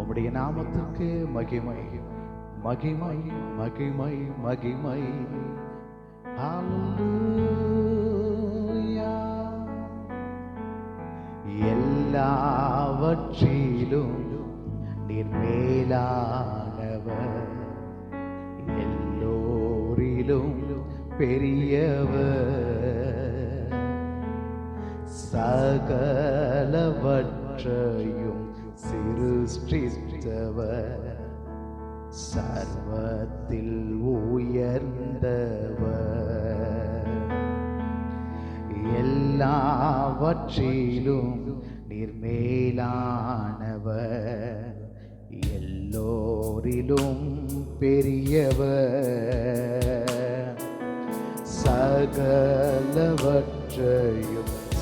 உம்முடைய நாமத்துக்கு மகிமை மகிமை மகிமை மகிமை. ஹல்லேலூயா. எல்லாவற்றிலும் நீர் மேலானவர், எல்லோரிலும் பெரியவர், சகலவற்றையும் சிருஷ்டித்தவர், சர்வத்தில் உயர்ந்தவர். எல்லாவற்றிலும் நீர் மேலானவர், எல்லோரிலும் பெரியவர், சகலவற்றையும்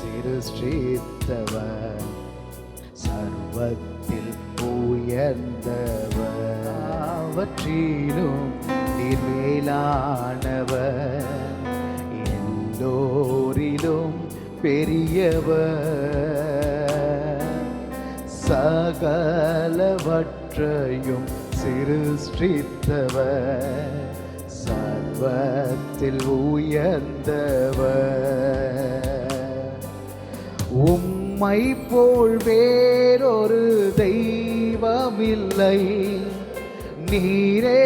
சிருஷ்டித்தவர், சர்வத்தில் உயர்ந்தவர். அவற்றிலும் நீர் மேலானவர், எல்லோரிலும் பெரியவர், சகலவற்றையும் சிருஷ்டித்தவர், சர்வத்தில் உயர்ந்தவர். உம்மை போல் வேறொரு தெய்வமில்லை, நீரே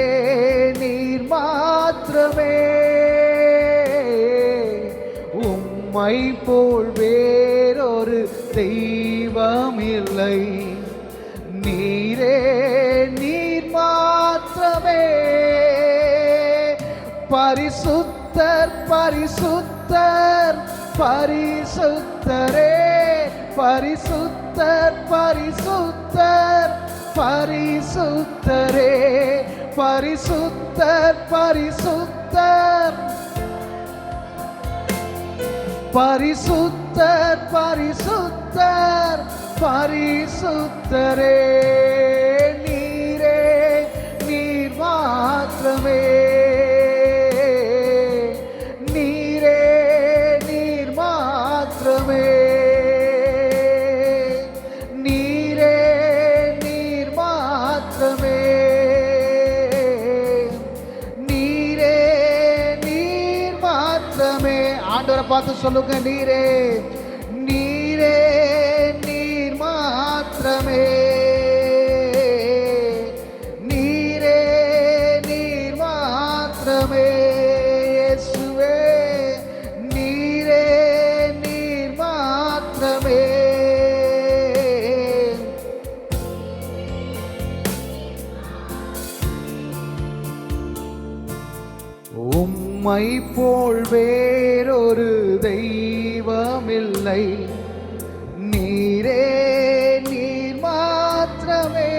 நீர் மாத்திரமே. உம்மை போல் வேறொரு தெய்வமில்லை, நீரே நீர் மாத்திரமே. பரிசுத்தர் பரிசுத்தர் பரிசுத்தரே, பரிசுத்தர் பரிசுத்தர் பரிசுத்தரே, பரிசுத்தர் பரிசுத்தர் பரிசுத்தர் பரிசுத்தர் பரிசுத்தரே. நீரே நீர் மாத்திரமே, நீரே நீர் மாத்திரமே, நீரே நீர் மாத்திரமே, நீரே நீர் மாத்திரமே. ஆண்டவரை பார்த்து சொல்லுங்க, நீரே நீரே நீர் மாத்திரமே, நீரே நீர் மாத்திரமே. இயேசுவே நீரே நீர் மாத்திரமே. உம்மை போல் வேறொரு தெய்வமில்லை, நீரே நீர் மாத்திரமே.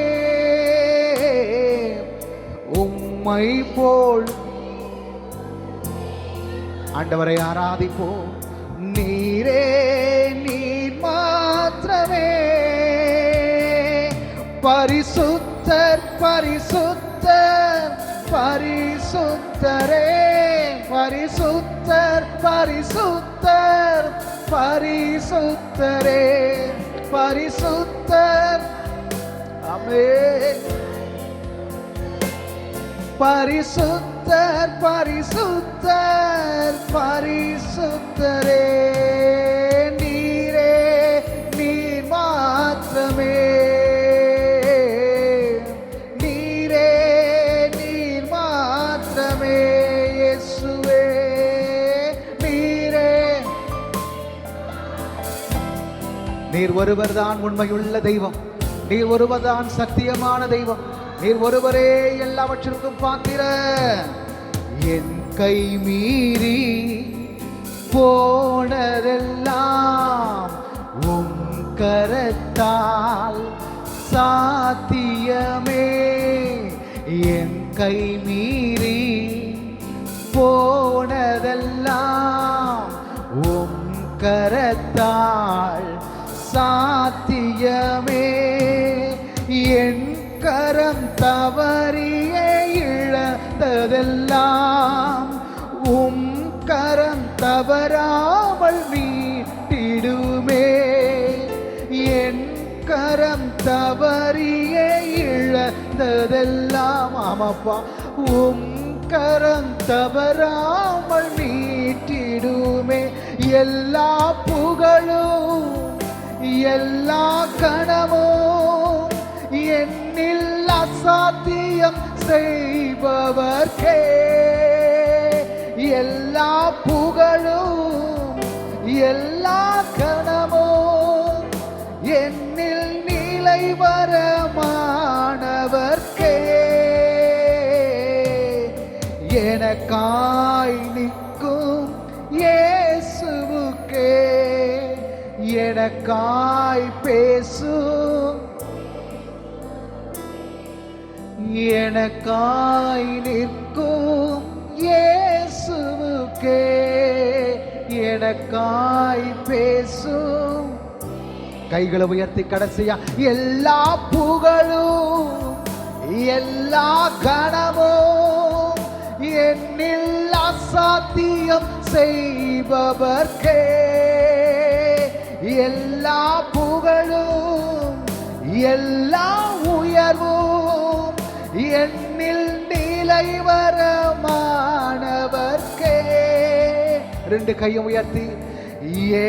உம்மை போல் ஆண்டவரை ஆராதிப்போம். நீரே நீர் மாத்திரமே, பரிசுத்தர் பரிசுத்தர் பரிசுத்தரே, பரிசுத்தர் பரிசுத்தர் பரிசுத்தரே, பரிசுத்தர். ஆமென். பரிசுத்தர் பரிசுத்தர் பரிசுத்தரே, நீரே நீர் மாத்திரமே, நீரே நீர் மாத்திரமே. இயேசுவே நீரே. நீர் ஒருவர்தான் உண்மையுள்ள தெய்வம், நீர் ஒருவர்தான் சத்தியமான தெய்வம், நீர் ஒருவரே எல்லாவற்றிற்கும் பாத்திரர். என் கை மீறி போனதெல்லாம் உம் கரத்தால் சாத்தியமே. என் கை மீறி போனதெல்லாம் உம் கரத்தால் சாத்தியமே. என் கரம் தவறியே இழந்ததெல்லாம் உம் கரம் தவறாமல் மீட்டிடுமே. என் கரம் தவறியே இழந்ததெல்லாம் ஆமாப்பா உம் கரம் தவறாமல் மீட்டிடுமே. எல்லா புகழும் எல்லா கணமும் என்னில் அசாத்தியம் செய்பவர்க்கே. எல்லா புகழும் எல்லா கணமும் என்னில் நிலை வரமானவர்க்கே. எனக்காய் நிற்கும் இயேசுவுக்கே எனக்காய் பேசும் எனக்காய் நிற்கும் இயேசுவுக்கே எனக்காய் பேசும். கைகளை உயர்த்தி கடைசியா எல்லா புகழும் எல்லா கணமும் என்னில் அசாத்தியம் செய்பவர்க்கே. எல்லா புகழும் எல்லா உயர்வும் என்னில் நிலை வரமானவர்க்கே. ரெண்டு கையும் உயர்த்தி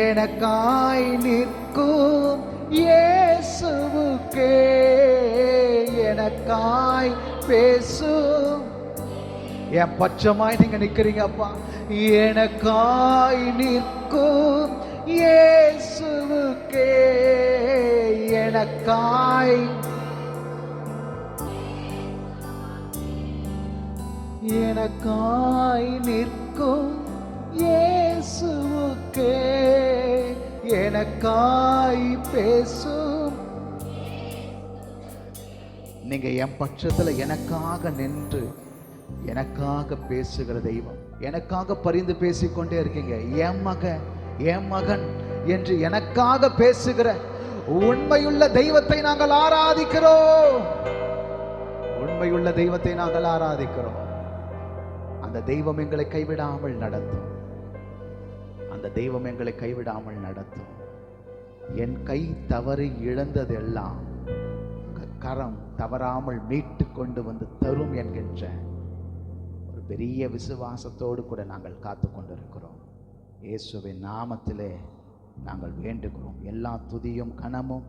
எனக்காய் நிற்கும் இயேசுவுக்கே எனக்காய் பேசும். என் பட்சமாய் நீங்க நிக்கிறீங்க அப்பா. எனக்காய் நிற்கும் இயேசுவுக்கே எனக்காய் எனக்காய் நிற்கும் இயேசுவுக்கே எனக்காய் பேசும். நீங்க என் பட்சத்துல எனக்காக நின்று எனக்காக பேசுகிற தெய்வம், எனக்காக பரிந்து பேசிக்கொண்டே இருக்கீங்க. என் மகன் என் மகன் என்று எனக்காக பேசுகிற உண்மையுள்ள தெய்வத்தை நாங்கள் ஆராதிக்கிறோம். உண்மையுள்ள தெய்வத்தை நாங்கள் ஆராதிக்கிறோம். அந்த தெய்வம் எங்களை கைவிடாமல் நடத்தும். அந்த தெய்வம் எங்களை கைவிடாமல் நடத்தும். என் கை தவறி இழந்ததெல்லாம் கரம் தவறாமல் மீட்டு கொண்டு வந்து தரும் என்கின்ற ஒரு பெரிய விசுவாசத்தோடு கூட நாங்கள் காத்து கொண்டிருக்கிறோம். இயேசுவின் நாமத்திலே நாங்கள் வேண்டுகிறோம். எல்லா துதியும் கனமும்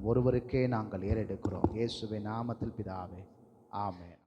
ஒருவருக்கே நாங்கள் ஏறெடுக்கிறோம். இயேசுவின் நாமத்தில் பிதாவே, ஆமென்.